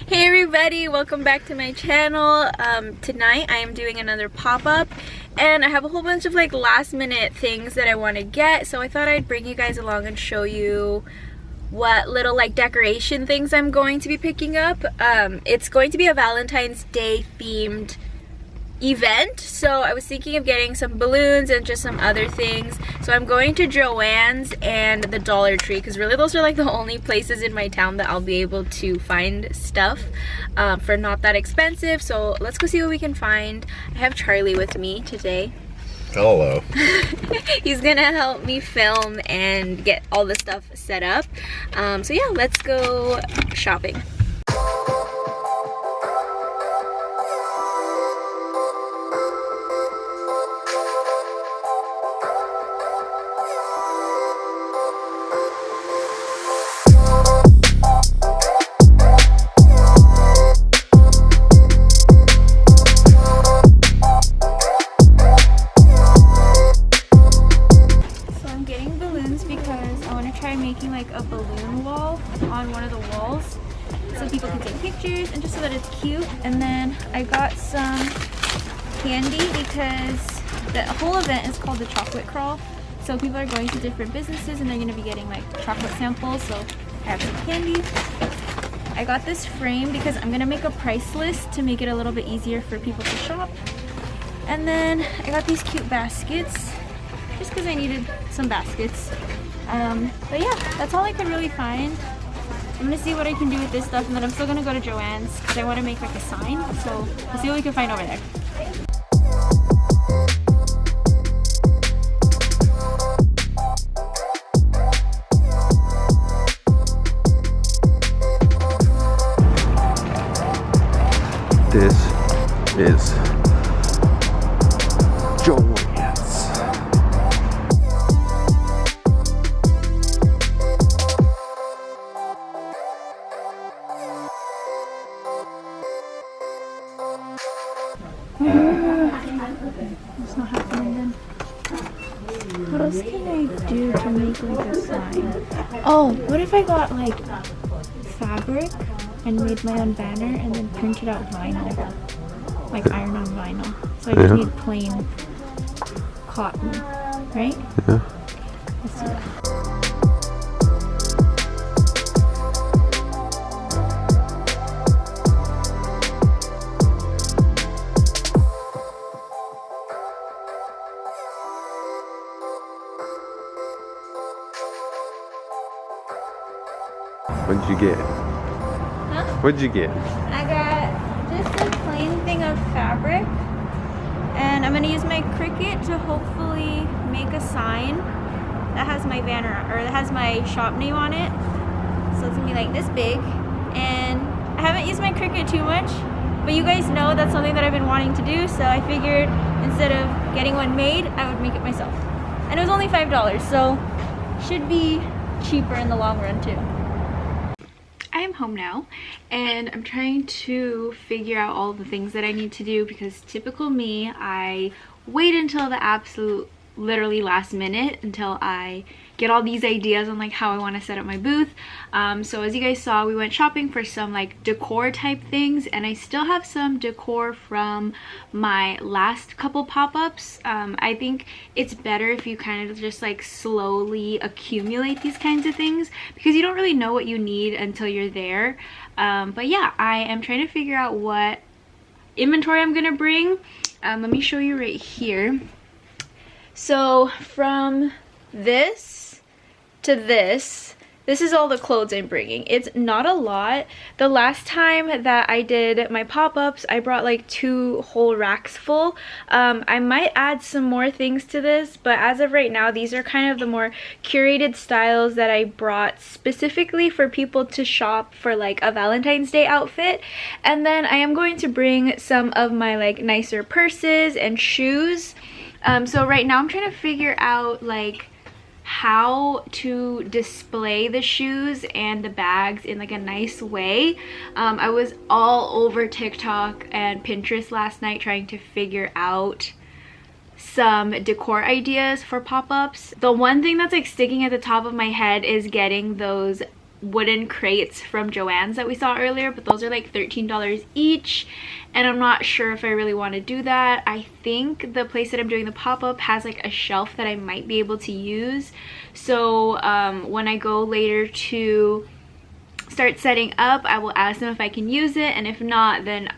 Hey everybody, welcome back to my channel. Tonight I am doing another pop-up and I have a whole bunch of like last minute things that I want to get, so I thought I'd bring you guys along and show you what little like decoration things I'm going to be picking up. It's going to be a Valentine's Day themed event, so I was thinking of getting some balloons and just some other things. So I'm going to Joann's and the Dollar Tree because really those are like the only places in my town that I'll be able to find stuff for not that expensive. So let's go see what we can find. I have Charlie with me today. Hello. He's gonna help me film and get all the stuff set up. So yeah, let's go shopping. Making like a balloon wall on one of the walls so people can take pictures and just so that it's cute. And then I got some candy because the whole event is called the chocolate crawl, so people are going to different businesses and they're going to be getting like chocolate samples, so I have some candy. I got this frame because I'm going to make a price list to make it a little bit easier for people to shop. And then I got these cute baskets just because I needed some baskets. But yeah, that's all I could really find. I'm gonna see what I can do with this stuff, and then I'm still gonna go to Joann's because I want to make like a sign, so we'll see what we can find over there. This is Joann's. It's not happening then. What else can I do to make like a sign? Oh, what if I got like fabric and made my own banner and then printed out vinyl, like iron on vinyl. So I just need plain cotton, right? Yeah. Let's do that. What'd you get? Huh? What'd you get? I got just a plain thing of fabric, and I'm gonna use my Cricut to hopefully make a sign that has my banner, or that has my shop name on it. So it's gonna be like this big, and I haven't used my Cricut too much, but you guys know that's something that I've been wanting to do, so I figured instead of getting one made, I would make it myself. And it was only $5, so should be cheaper in the long run too. I am home now and I'm trying to figure out all the things that I need to do because typical me, I wait until the absolute literally last minute until I get all these ideas on like how I want to set up my booth. So as you guys saw, we went shopping for some like decor type things, and I still have some decor from my last couple pop-ups. I think it's better if you kind of just like slowly accumulate these kinds of things because you don't really know what you need until you're there. But yeah, I am trying to figure out what inventory I'm gonna bring. Let me show you right here. So from this to this is all the clothes I'm bringing. It's not a lot. The last time that I did my pop-ups, I brought like 2 whole racks full. I might add some more things to this, but as of right now, these are kind of the more curated styles that I brought specifically for people to shop for like a Valentine's Day outfit. And then I am going to bring some of my like nicer purses and shoes. So right now I'm trying to figure out like how to display the shoes and the bags in like a nice way. I was all over TikTok and Pinterest last night trying to figure out some decor ideas for pop-ups. The one thing that's like sticking at the top of my head is getting those wooden crates from Joann's that we saw earlier, but those are like $13 each, and I'm not sure if I really want to do that. I think the place that I'm doing the pop-up has like a shelf that I might be able to use, so when I go later to start setting up, I will ask them if I can use it, and if not, then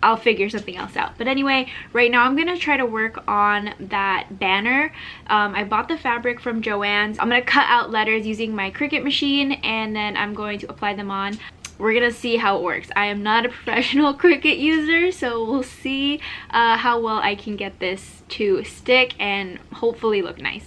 I'll figure something else out. But anyway, right now I'm gonna try to work on that banner. I bought the fabric from Joann's. I'm gonna cut out letters using my Cricut machine, and then I'm going to apply them on. We're gonna see how it works. I am not a professional Cricut user, so we'll see how well I can get this to stick and hopefully look nice.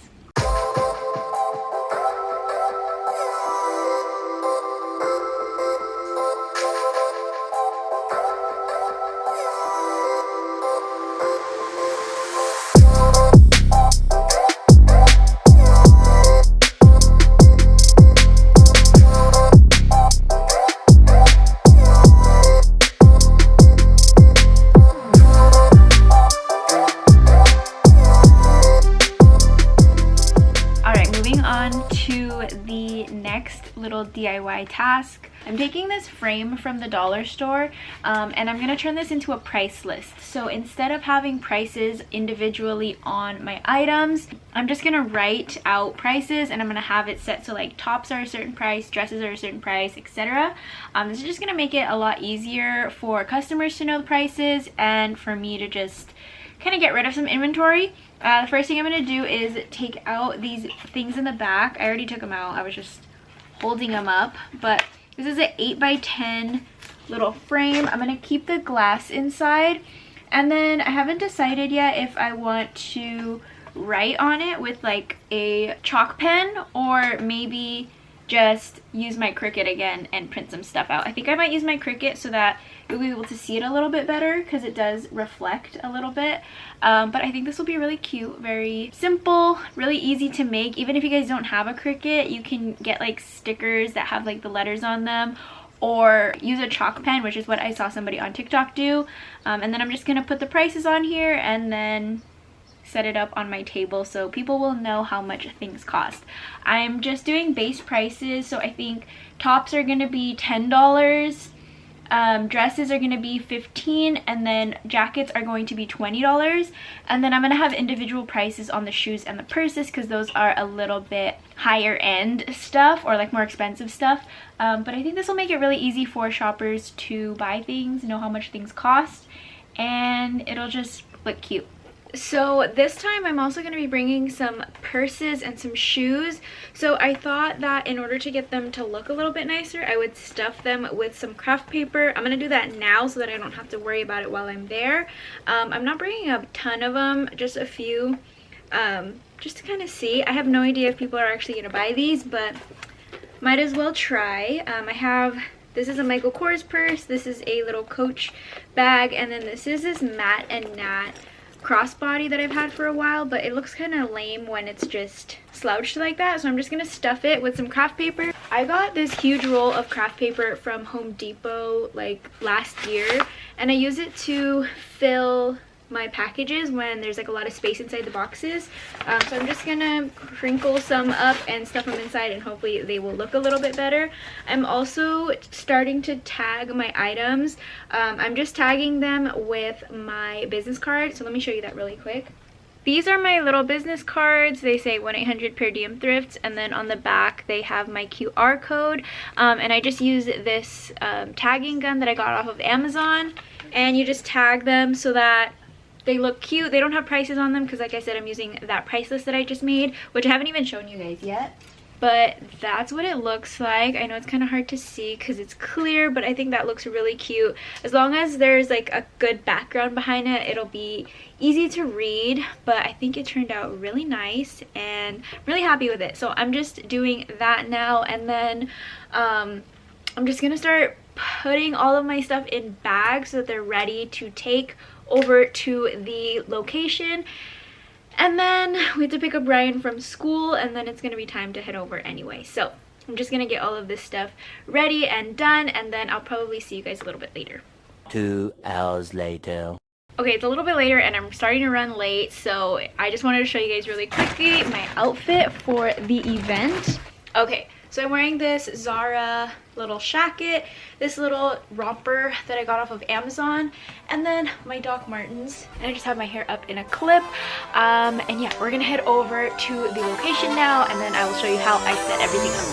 Little DIY task. I'm taking this frame from the dollar store and I'm gonna turn this into a price list. So instead of having prices individually on my items, I'm just gonna write out prices, and I'm gonna have it set so like tops are a certain price, dresses are a certain price, etc. This is just gonna make it a lot easier for customers to know the prices and for me to just kind of get rid of some inventory. The first thing I'm gonna do is take out these things in the back. I already took them out. I was just holding them up, but this is an 8x10 little frame. I'm gonna keep the glass inside, and then I haven't decided yet if I want to write on it with like a chalk pen or maybe just use my Cricut again and print some stuff out. I think I might use my Cricut so that you'll be able to see it a little bit better because it does reflect a little bit. But I think this will be really cute, very simple, really easy to make. Even if you guys don't have a Cricut, you can get like stickers that have like the letters on them, or use a chalk pen, which is what I saw somebody on TikTok do. And then I'm just gonna put the prices on here and then set it up on my table so people will know how much things cost. I'm just doing base prices, so I think tops are gonna be $10, dresses are gonna be $15, and then jackets are going to be $20, and then I'm gonna have individual prices on the shoes and the purses because those are a little bit higher end stuff, or like more expensive stuff. But I think this will make it really easy for shoppers to buy things, know how much things cost, and it'll just look cute. So this time I'm also going to be bringing some purses and some shoes. So I thought that in order to get them to look a little bit nicer, I would stuff them with some craft paper. I'm going to do that now so that I don't have to worry about it while I'm there. I'm not bringing a ton of them, just a few, just to kind of see. I have no idea if people are actually going to buy these, but might as well try. This is a Michael Kors purse, this is a little Coach bag, and then this is this Matte and Nat crossbody that I've had for a while, but it looks kind of lame when it's just slouched like that, so I'm just gonna stuff it with some craft paper. I got this huge roll of craft paper from Home Depot like last year, and I use it to fill my packages when there's like a lot of space inside the boxes. So I'm just gonna crinkle some up and stuff them inside, and hopefully they will look a little bit better. I'm also starting to tag my items. I'm just tagging them with my business card, so let me show you that really quick. These are my little business cards. They say 1-800 per Diem thrifts, and then on the back they have my QR code. And I just use this tagging gun that I got off of Amazon, and you just tag them so that they look cute. They don't have prices on them because, like I said, I'm using that price list that I just made, which I haven't even shown you guys yet. But that's what it looks like. I know it's kind of hard to see because it's clear, but I think that looks really cute. As long as there's like a good background behind it, it'll be easy to read. But I think it turned out really nice and I'm really happy with it. So I'm just doing that now, and then I'm just gonna start putting all of my stuff in bags so that they're ready to take over to the location. And then we have to pick up Ryan from school, and then it's gonna be time to head over anyway. So I'm just gonna get all of this stuff ready and done, and then I'll probably see you guys a little bit later. 2 hours later. Okay, it's a little bit later and I'm starting to run late, so I just wanted to show you guys really quickly my outfit for the event. Okay, So I'm wearing this Zara little shacket, this little romper that I got off of Amazon, and then my Doc Martens. And I just have my hair up in a clip. And yeah, we're gonna head over to the location now, and then I will show you how I set everything up.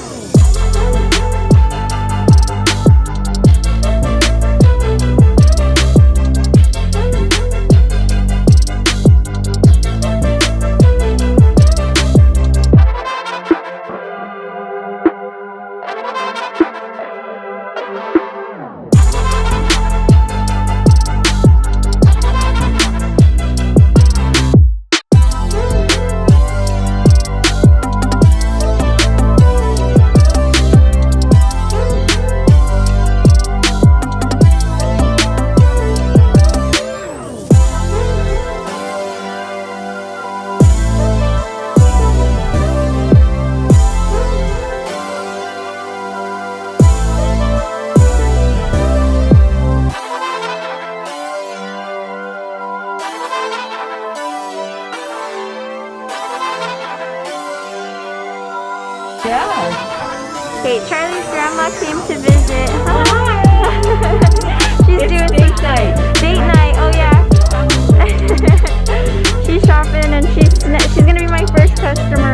Okay, Charlie's grandma came to visit. Hi! She's doing date night. Date night, oh yeah. She's shopping and she's gonna be my first customer